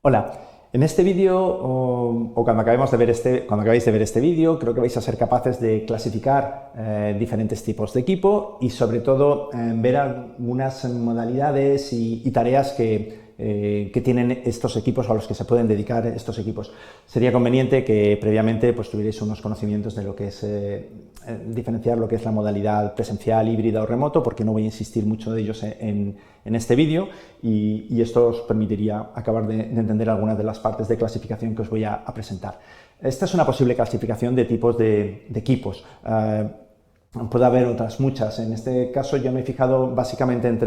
Hola, en este vídeo o cuando acabéis de ver este vídeo, creo que vais a ser capaces de clasificar diferentes tipos de equipo y sobre todo ver algunas modalidades y tareas que tienen estos equipos o a los que se pueden dedicar estos equipos. Sería conveniente que previamente pues, tuvierais unos conocimientos de lo que es diferenciar lo que es la modalidad presencial, híbrida o remoto, porque no voy a insistir mucho de ellos en este vídeo y esto os permitiría acabar de entender algunas de las partes de clasificación que os voy a presentar. Esta es una posible clasificación de tipos de equipos. Puede haber otras muchas. En este caso yo me he fijado básicamente en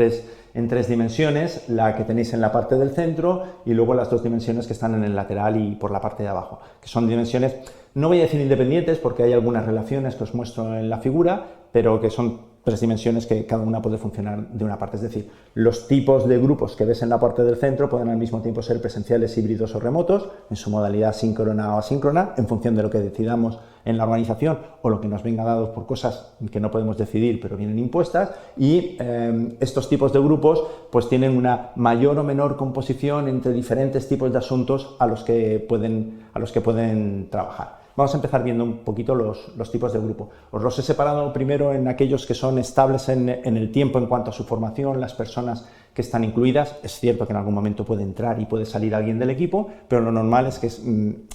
tres dimensiones, la que tenéis en la parte del centro y luego las dos dimensiones que están en el lateral y por la parte de abajo, que son dimensiones, no voy a decir independientes porque hay algunas relaciones que os muestro en la figura, pero que son tres dimensiones que cada una puede funcionar de una parte. Es decir, los tipos de grupos que ves en la parte del centro pueden al mismo tiempo ser presenciales, híbridos o remotos, en su modalidad síncrona o asíncrona, en función de lo que decidamos en la organización o lo que nos venga dado por cosas que no podemos decidir pero vienen impuestas, y estos tipos de grupos pues tienen una mayor o menor composición entre diferentes tipos de asuntos a los que pueden trabajar. Vamos a empezar viendo un poquito los tipos de grupo. Os los he separado primero en aquellos que son estables en el tiempo en cuanto a su formación, las personas que están incluidas. Es cierto que en algún momento puede entrar y puede salir alguien del equipo, pero lo normal es que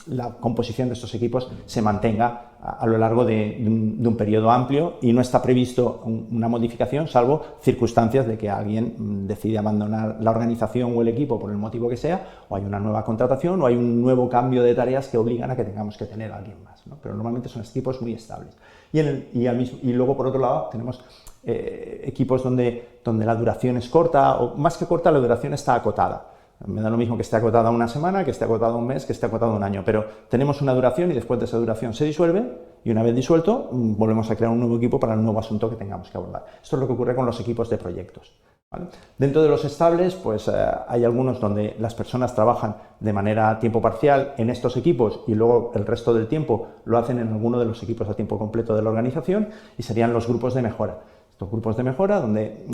la composición de estos equipos se mantenga a lo largo de un periodo amplio y no está previsto una modificación, salvo circunstancias de que alguien decide abandonar la organización o el equipo por el motivo que sea, o hay una nueva contratación o hay un nuevo cambio de tareas que obligan a que tengamos que tener a alguien más, ¿no? Pero normalmente son equipos muy estables. Y luego, por otro lado, tenemos equipos donde la duración es corta, o más que corta, la duración está acotada. Me da lo mismo que esté acotada a una semana, que esté acotada a un mes, que esté acotada a un año, pero tenemos una duración y después de esa duración se disuelve y una vez disuelto volvemos a crear un nuevo equipo para el nuevo asunto que tengamos que abordar. Esto es lo que ocurre con los equipos de proyectos, ¿vale? Dentro de los estables, pues hay algunos donde las personas trabajan de manera a tiempo parcial en estos equipos y luego el resto del tiempo lo hacen en alguno de los equipos a tiempo completo de la organización, y serían los grupos de mejora. Estos grupos de mejora donde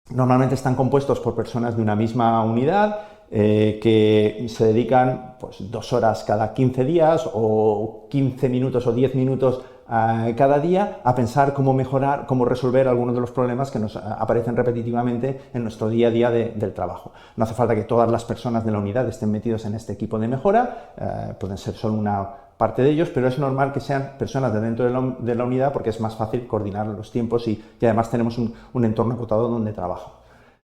normalmente están compuestos por personas de una misma unidad que se dedican pues, 2 horas cada 15 días o 15 minutos o 10 minutos cada día a pensar cómo mejorar, cómo resolver algunos de los problemas que nos aparecen repetitivamente en nuestro día a día del trabajo. No hace falta que todas las personas de la unidad estén metidos en este equipo de mejora, pueden ser solo una parte de ellos, pero es normal que sean personas de dentro de la unidad porque es más fácil coordinar los tiempos y además tenemos un entorno acotado donde trabajo.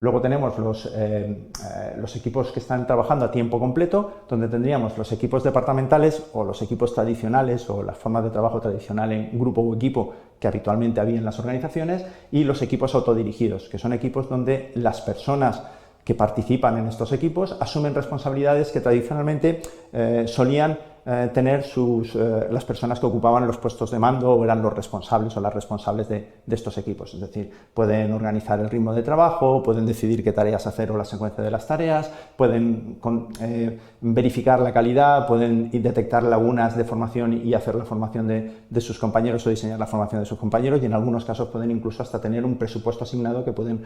Luego tenemos los equipos que están trabajando a tiempo completo, donde tendríamos los equipos departamentales o los equipos tradicionales o las formas de trabajo tradicional en grupo o equipo que habitualmente había en las organizaciones, y los equipos autodirigidos, que son equipos donde las personas que participan en estos equipos asumen responsabilidades que tradicionalmente solían tener las personas que ocupaban los puestos de mando o eran los responsables o las responsables de estos equipos. Es decir, pueden organizar el ritmo de trabajo, pueden decidir qué tareas hacer o la secuencia de las tareas, pueden verificar la calidad, pueden detectar lagunas de formación y hacer la formación de sus compañeros o diseñar la formación de sus compañeros, y en algunos casos pueden incluso hasta tener un presupuesto asignado que pueden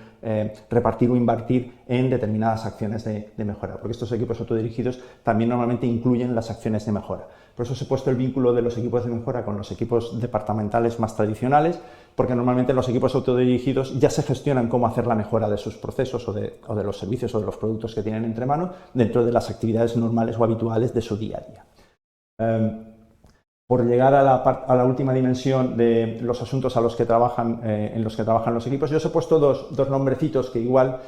repartir o invertir en determinadas acciones de mejora, porque estos equipos autodirigidos también normalmente incluyen las acciones de mejora. Por eso os he puesto el vínculo de los equipos de mejora con los equipos departamentales más tradicionales, porque normalmente los equipos autodirigidos ya se gestionan cómo hacer la mejora de sus procesos o de los servicios o de los productos que tienen entre manos dentro de las actividades normales o habituales de su día a día. Por llegar a la última dimensión de los asuntos en los que trabajan los equipos, yo os he puesto dos nombrecitos que igual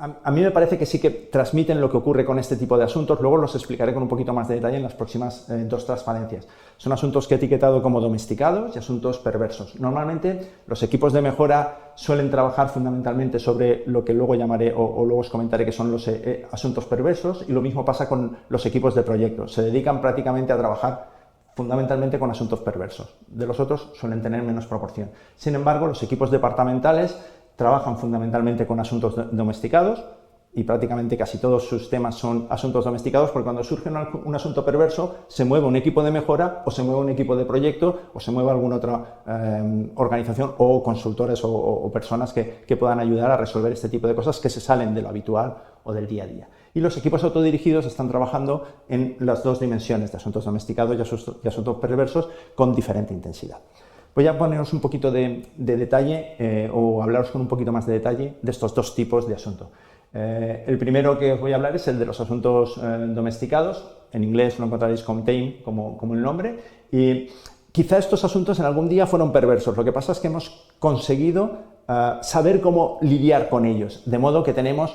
a mí me parece que sí que transmiten lo que ocurre con este tipo de asuntos. Luego los explicaré con un poquito más de detalle en las próximas 2 transparencias. Son asuntos que he etiquetado como domesticados y asuntos perversos. Normalmente los equipos de mejora suelen trabajar fundamentalmente sobre lo que luego llamaré o luego os comentaré que son los asuntos perversos, y lo mismo pasa con los equipos de proyectos. Se dedican prácticamente a trabajar fundamentalmente con asuntos perversos. De los otros suelen tener menos proporción. Sin embargo, los equipos departamentales trabajan fundamentalmente con asuntos domesticados, y prácticamente casi todos sus temas son asuntos domesticados, porque cuando surge un asunto perverso se mueve un equipo de mejora o se mueve un equipo de proyecto o se mueve alguna otra organización o consultores o personas que puedan ayudar a resolver este tipo de cosas que se salen de lo habitual o del día a día. Y los equipos autodirigidos están trabajando en las dos dimensiones de asuntos domesticados y asuntos perversos con diferente intensidad. Voy a poneros un poquito de detalle o hablaros con un poquito más de detalle de estos dos tipos de asunto. El primero que os voy a hablar es el de los asuntos domesticados. En inglés lo encontraréis con tame como el nombre. Y quizá estos asuntos en algún día fueron perversos. Lo que pasa es que hemos conseguido saber cómo lidiar con ellos, de modo que tenemos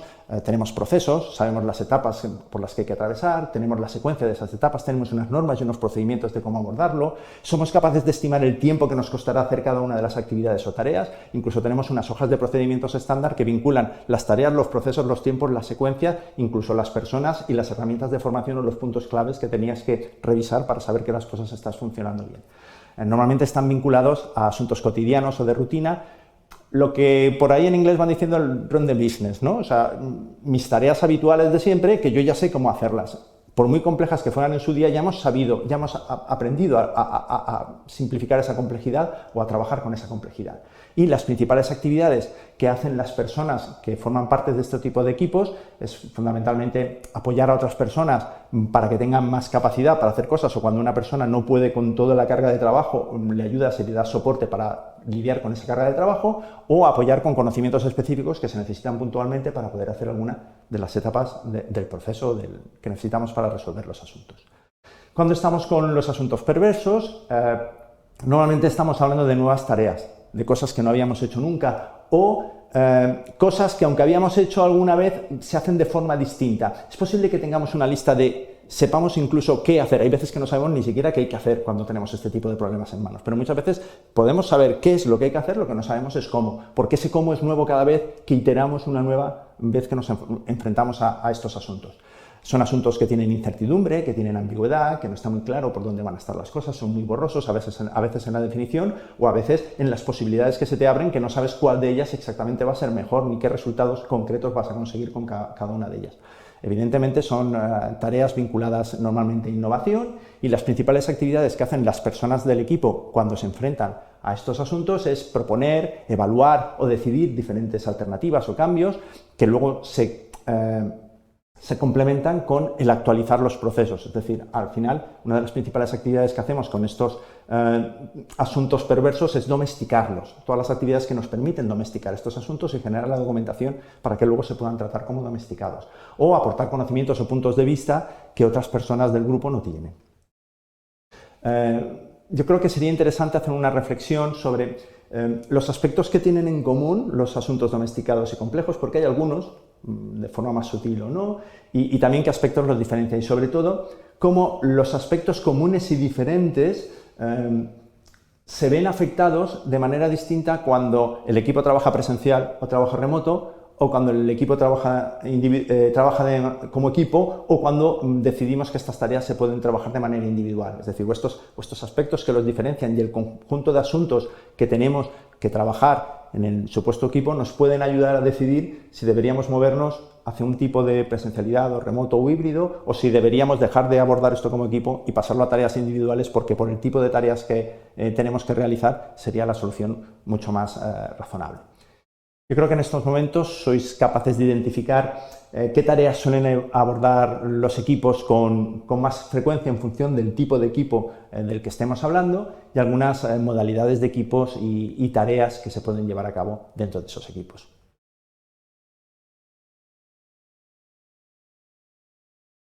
procesos, sabemos las etapas por las que hay que atravesar, tenemos la secuencia de esas etapas, tenemos unas normas y unos procedimientos de cómo abordarlo, somos capaces de estimar el tiempo que nos costará hacer cada una de las actividades o tareas, incluso tenemos unas hojas de procedimientos estándar que vinculan las tareas, los procesos, los tiempos, la secuencia, incluso las personas y las herramientas de formación o los puntos claves que tenías que revisar para saber que las cosas están funcionando bien. Normalmente están vinculados a asuntos cotidianos o de rutina, lo que por ahí en inglés van diciendo el run the business, ¿no? O sea, mis tareas habituales de siempre, que yo ya sé cómo hacerlas. Por muy complejas que fueran en su día, ya hemos aprendido a simplificar esa complejidad o a trabajar con esa complejidad. Y las principales actividades que hacen las personas que forman parte de este tipo de equipos es fundamentalmente apoyar a otras personas para que tengan más capacidad para hacer cosas, o cuando una persona no puede con toda la carga de trabajo, le ayudas y le das soporte para lidiar con esa carga de trabajo, o apoyar con conocimientos específicos que se necesitan puntualmente para poder hacer alguna de las etapas del proceso que necesitamos para resolver los asuntos. Cuando estamos con los asuntos perversos, normalmente estamos hablando de nuevas tareas, de cosas que no habíamos hecho nunca o cosas que aunque habíamos hecho alguna vez se hacen de forma distinta. Es posible que tengamos una lista sepamos incluso qué hacer. Hay veces que no sabemos ni siquiera qué hay que hacer cuando tenemos este tipo de problemas en manos, pero muchas veces podemos saber qué es lo que hay que hacer, lo que no sabemos es cómo, porque ese cómo es nuevo cada vez que iteramos una nueva vez que nos enfrentamos a estos asuntos. Son asuntos que tienen incertidumbre, que tienen ambigüedad, que no está muy claro por dónde van a estar las cosas, son muy borrosos, a veces en la definición o a veces en las posibilidades que se te abren, que no sabes cuál de ellas exactamente va a ser mejor ni qué resultados concretos vas a conseguir con cada una de ellas. Evidentemente son tareas vinculadas normalmente a innovación, y las principales actividades que hacen las personas del equipo cuando se enfrentan a estos asuntos es proponer, evaluar o decidir diferentes alternativas o cambios que luego se complementan con el actualizar los procesos. Es decir, al final, una de las principales actividades que hacemos con estos asuntos perversos es domesticarlos. Todas las actividades que nos permiten domesticar estos asuntos y generar la documentación para que luego se puedan tratar como domesticados. O aportar conocimientos o puntos de vista que otras personas del grupo no tienen. Yo creo que sería interesante hacer una reflexión sobre los aspectos que tienen en común los asuntos domesticados y complejos, porque hay algunos, de forma más sutil o no, y también qué aspectos los diferencian, y sobre todo cómo los aspectos comunes y diferentes se ven afectados de manera distinta cuando el equipo trabaja presencial o trabaja remoto, o cuando el equipo trabaja como equipo, o cuando decidimos que estas tareas se pueden trabajar de manera individual. Es decir, estos aspectos que los diferencian y el conjunto de asuntos que tenemos que trabajar en el supuesto equipo nos pueden ayudar a decidir si deberíamos movernos hacia un tipo de presencialidad o remoto o híbrido, o si deberíamos dejar de abordar esto como equipo y pasarlo a tareas individuales, porque por el tipo de tareas que tenemos que realizar sería la solución mucho más razonable. Yo creo que en estos momentos sois capaces de identificar qué tareas suelen abordar los equipos con más frecuencia en función del tipo de equipo del que estemos hablando, y algunas modalidades de equipos y tareas que se pueden llevar a cabo dentro de esos equipos.